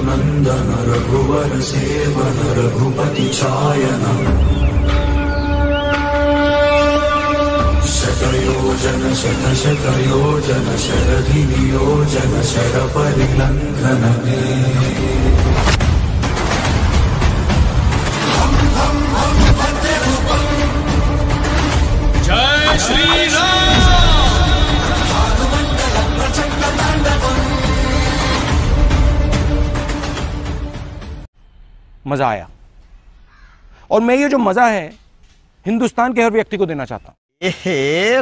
रघुनंदन रघुवर सेवन रघुपति छायन शतयोजन शतशतयोजन शरधि नियोजन शरपरिलंघन जय श्री राम। मजा आया और मैं ये जो मजा है हिंदुस्तान के हर व्यक्ति को देना चाहता हूं।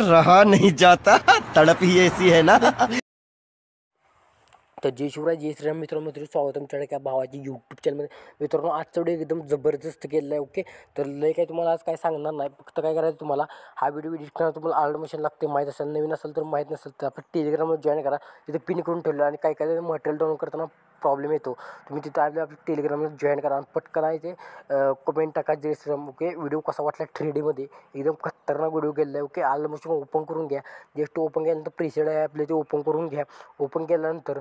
रहा नहीं जाता, तड़प ही ऐसी है ना। तर जय शिवराय जय श्रीराम मित्रांनो, स्वागत तुमच्या एका भावाची यूट्यूब चॅनलमध्ये. मित्रांनो आजचा व्हिडिओ एकदम जबरदस्त केलेला आहे. ओके, तर लय काय तुम्हाला आज काय सांगणार नाही, फक्त काय करायचं तुम्हाला हा व्हिडिओ एडिट करायला तुम्हाला आर्ट मशीन लागते. माहीत असेल, नवीन असेल तर माहीत नसेल तर आपण टेलिग्रामला जॉईन करा. तिथे पिन करून ठेवलं आणि काय काय मटेरियल डाउनलोड करताना प्रॉब्लेम येतो. तुम्ही तिथे आपल्या टेलिग्रामला जॉईन करा आणि पटकन आहे ते कमेंट टाका जय श्रीराम. ओके, व्हिडिओ कसा वाटला 3Dमध्ये एकदम खतरनाक व्हिडिओ केलेला आहे. ओके, आलं मशीन ओपन करून घ्या. जस्ट ओपन केल्यानंतर प्रीसेट आहे आपले ते ओपन करून घ्या. ओपन केल्यानंतर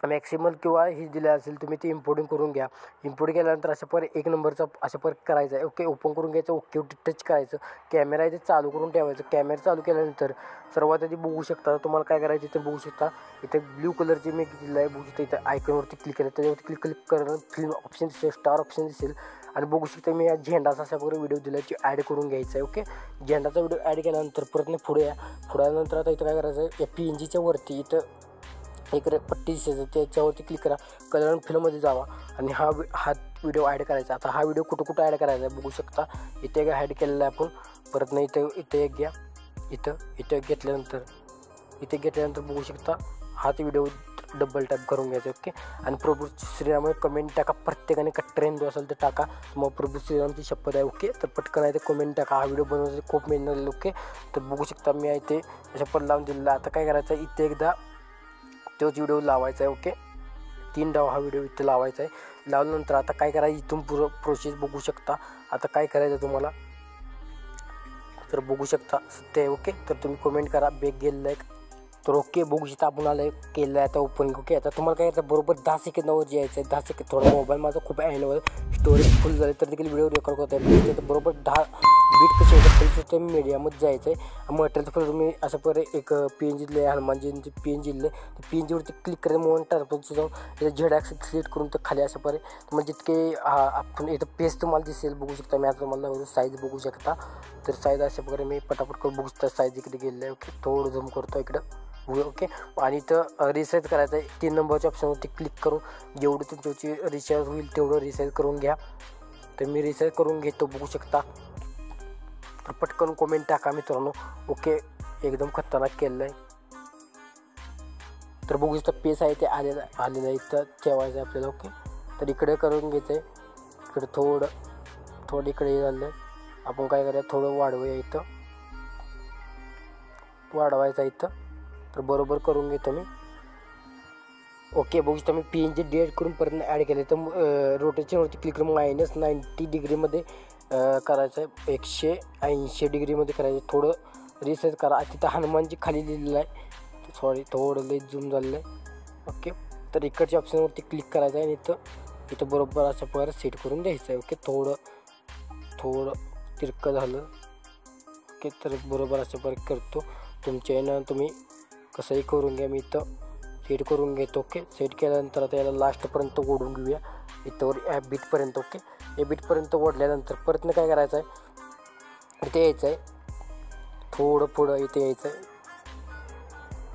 मॅक्सिमल किंवा ही दिले असेल तुम्ही ते इम्पोर्टिंग करून घ्या. इम्पोर्ट केल्यानंतर अशा पर एक नंबरचा अशा पर करायचा आहे. ओके, ओपन करून घ्यायचं. ओके टच करायचं. कॅमेरा आहे ते चालू करून ठेवायचं. कॅमेरा चालू केल्यानंतर सर्वात आधी बघू शकता तुम्हाला काय करायचं इथे बघू शकता. इथे ब्ल्यू कलरची मी दिलं आहे बघू शकता. इथं आयकॉनवरती क्लिक केलं, त्याच्यावरती क्लिक करणं फिल्म ऑप्शन दिसेल, स्टार ऑप्शन दिसेल आणि बघू शकता मी या झेंडाचा अशा प्रकारे व्हिडिओ दिला ॲड करून घ्यायचा आहे. ओके, झेंडाचा व्हिडिओ ॲड केल्यानंतर परत नाही पुढे या. पुढे आल्यानंतर आता इथं काय करायचं आहे, या PNGच्या वरती इथं एक पट्टी दिसायचं त्याच्यावरती क्लिक करा. कलर आणि फिल्ममध्ये जावा आणि हा व्हिडिओ ॲड करायचा. आता हा व्हिडिओ कुठं कुठं ॲड करायचा आहे बघू शकता. इथे एक ॲड केलेला आहे आपण. परत नाही इथे एक घ्या. इथं घेतल्यानंतर बघू शकता हा व्हिडिओ डबल टॅप करून घ्यायचा. ओके, आणि प्रभू श्रीराम कमेंट टाका. प्रत्येकाने कट्टर हिंदू असेल तर टाका. मग प्रभू श्रीरामची शपथ आहे. ओके, तर पटकन आहे ते कमेंट टाका. हा व्हिडिओ बनवण्यासाठी खूप मेहनत झालेली. ओके, तर बघू शकता मी आहे ते शपथ लावून दिलेला. आता काय करायचं आहे, इथे एकदा तोच व्हिडिओ लावायचा आहे. ओके, 3 डाव हा व्हिडिओ इथे लावायचा आहे. लावल्यानंतर आता काय करायचं, इथून पुरं प्रोसेस बघू शकता. आता काय करायचं तुम्हाला तर बघू शकता सत्य आहे. ओके, तर तुम्ही कमेंट करा बेग गेलेलं आहे तर. ओके, बघू शकता आपण आलं केलं आहे आता ओपनिंग. ओके, आता तुम्हाला काय करायचं बरोबर 10 सेकंदावर यायचं आहे. 10 सेकंद. थोडा मोबाईल माझा खूप हँडवर स्टोरेज फुल झाले तर देखील व्हिडिओ रेकॉर्ड करता येईल. तर बरोबर 10 बीट कसे येतात ते मीडियामध्ये जायचं आहे. मटेरियल फक्त तुम्ही अशा प्रकारे एक PNG दिले हनुमानजींचे PNG दिले. PNGवरती क्लिक करायचं. मोहन टारपची जाऊन त्याचं झेड ॲक्सेस सिलेक्ट करून तर खाली अशा प्रकारे तुम्हाला जितके आपण इथं पेज तुम्हाला दिसेल बघू शकता. मी आता तुम्हाला साईज बघू शकता. तर साईज अशा प्रकारे मी पटापट करून बघू शकता. साईज इकडे गेलेलं आहे. ओके, थोडं झूम करतो इकडं. ओके, आणि इथं रिसाईज करायचं आहे. 3 नंबरच्या ऑप्शनवरती क्लिक करून जेवढं तुमची रिसाईज होईल तेवढं रिसाईज करून घ्या. तर मी रिसाईज करून घेतो बघू शकता. तर पटकन कमेंट टाका मित्रांनो. ओके, एकदम खतरनाक केलेलं आहे. तर बघू शकता पेस आहे ते आलेलं आहे. इथं ठेवायचं आहे आपल्याला. ओके, तर इकडे करून घ्यायचं आहे. इकडे थोडं इकडे झालं आहे. आपण काय करूया थोडं वाढवूया. इथं वाढवायचं इथं. तर बरोबर करून घेतो मी. ओके, बघू शकता मी PNG डिलीट करून परत ॲड केले. तर रोटेशनवरती क्लिक करून -90 डिग्रीमध्ये करायचं आहे. 180 डिग्रीमध्ये करायचं. थोडं रिसाईज करा. तिथं हनुमानजी खाली लिहिलेलं आहे. सॉरी, थोडं लई झूम झालेलं आहे. ओके, तर इकडच्या ऑप्शनवरती क्लिक करायचं आहे आणि इथं बरोबर अशा प्रकारे सेट करून द्यायचं आहे. ओके, थोडं तिरकं झालं. ओके, तर बरोबर अशा प्रकारे करतो. तुमच्या यानं तुम्ही कसंही करून घ्या. मी इथं सेट करून घेतो. ओके, सेट केल्यानंतर आता याला लास्टपर्यंत ओढून घेऊया. इथंवर या बीटपर्यंत. ओके, या बीटपर्यंत ओढल्यानंतर परत काय करायचं आहे, इथे यायचं आहे. थोडं पुढं इथे यायचं आहे.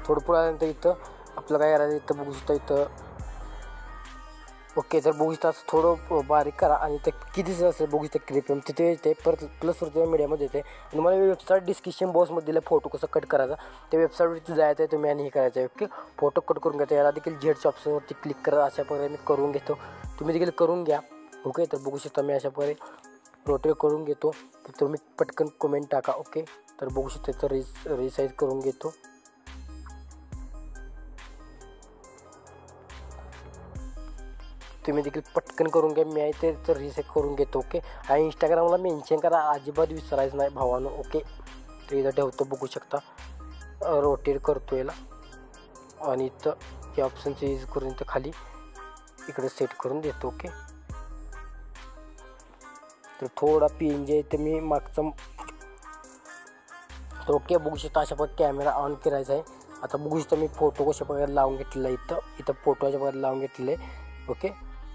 थोडं पुढं आल्यानंतर इथं आपलं काय करायचं, इथं बघू शकता इथं. ओके, तर बघू शकता थोडं बारीक करा आणि इथं किती असेल बघू शकता क्लिप तिथे येते. परत प्लसवरती मीडियामध्ये येते. आणि मला वेबसाईट डिस्क्रिप्शन बॉक्समध्ये दिलं फोटो कसं कट करायचा. त्या वेबसाईटवरती जायचं आहे तुम्ही आणि हे करायचं आहे. ओके, फोटो कट करून घ्यायचा. याला देखील झेडच्या ऑप्शनवरती क्लिक करा. अशा प्रकारे मी करून घेतो. तुम्ही देखील करून घ्या. ओके, तर बघू शकता मी अशा प्रकारे रोटेट करून घेतो. तर तुम्ही पटकन कमेंट टाका. ओके, तर बघू शकता इथं रिसाईज करून घेतो. तुम्ही देखील पटकन करून घ्या. मी आहे ते तर रिसेट करून घेतो. ओके, आणि इंस्टाग्रामला मेन्शन करा, अजिबात विसरायचं नाही भावानं. ओके, तर इथं ठेवतो बघू शकता. रोटेट करतो याला आणि इथं हे ऑप्शनचं यूज करून इथं खाली इकडे सेट करून देतो. ओके, तर थोडा PNG आहे ते मी मागचा. तर ओके, बघू शकता अशा प्रकारे कॅमेरा ऑन करायचा आहे. आता बघू शकता मी फोटो कशा प्रकारे लावून घेतलेला आहे. इथं फोटो अशा प्रकारे लावून घेतलेले आहे. ओके,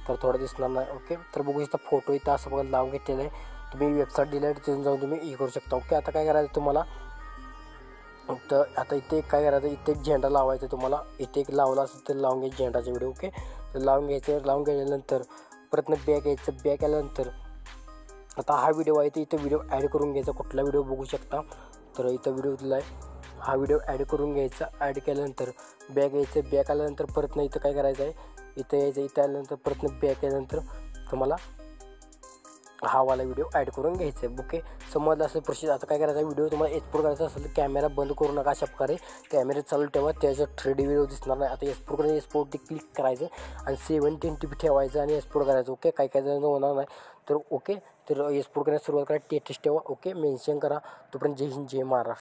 तर थोडं दिसणार नाही. ओके, तर बघू शकता फोटो इथं असं प्रकारे लावून घेतलेला आहे. तुम्ही वेबसाईट डिलीट तिथून जाऊन तुम्ही हे करू शकता. ओके, आता काय करायचं तुम्हाला, तर आता इथे काय करायचं, इथे एक झेंडा लावायचा तुम्हाला. इथे एक लावला असेल तर लावून घ्यायचं झेंडाचा व्हिडिओ. ओके, तर लावून घ्यायचं. लावून गेल्यानंतर परत बॅक यायचं. बॅक आल्यानंतर आता हा व्हिडिओ आहे तर इथं व्हिडिओ ॲड करून घ्यायचा. कुठला व्हिडिओ बघू शकता, तर इथं व्हिडिओ दिला आहे. हा व्हिडिओ ॲड करून घ्यायचा. ॲड केल्यानंतर बॅक यायचं. बॅक आल्यानंतर परत इथं काय करायचं आहे, इथं यायचं. इथं आल्यानंतर परत बॅक यायल्यानंतर तुम्हाला हा वाला व्हिडिओ ॲड करून घ्यायचा आहे. ओके, समजलं असं प्रोसेस. आता काय करायचं, व्हिडिओ तुम्हाला एक्सपोर्ट करायचा असेल तर कॅमेरा बंद करू नका. अशा प्रकारे कॅमेरा चालू ठेवा, त्याच्यात 3D व्हिडिओ दिसणार नाही. आता एक्सपोर्ट क्लिक करायचं आणि 720p ठेवायचं आणि एक्सपोर्ट करायचं. ओके, काय जण होणार नाही. तर ओके, तर एक्सपोर्ट करण्यास सुरुवात करा. टेस्ट ठेवा. ओके, मेन्शन करा. तोपर्यंत जय हिंद, जय महाराष्ट्र.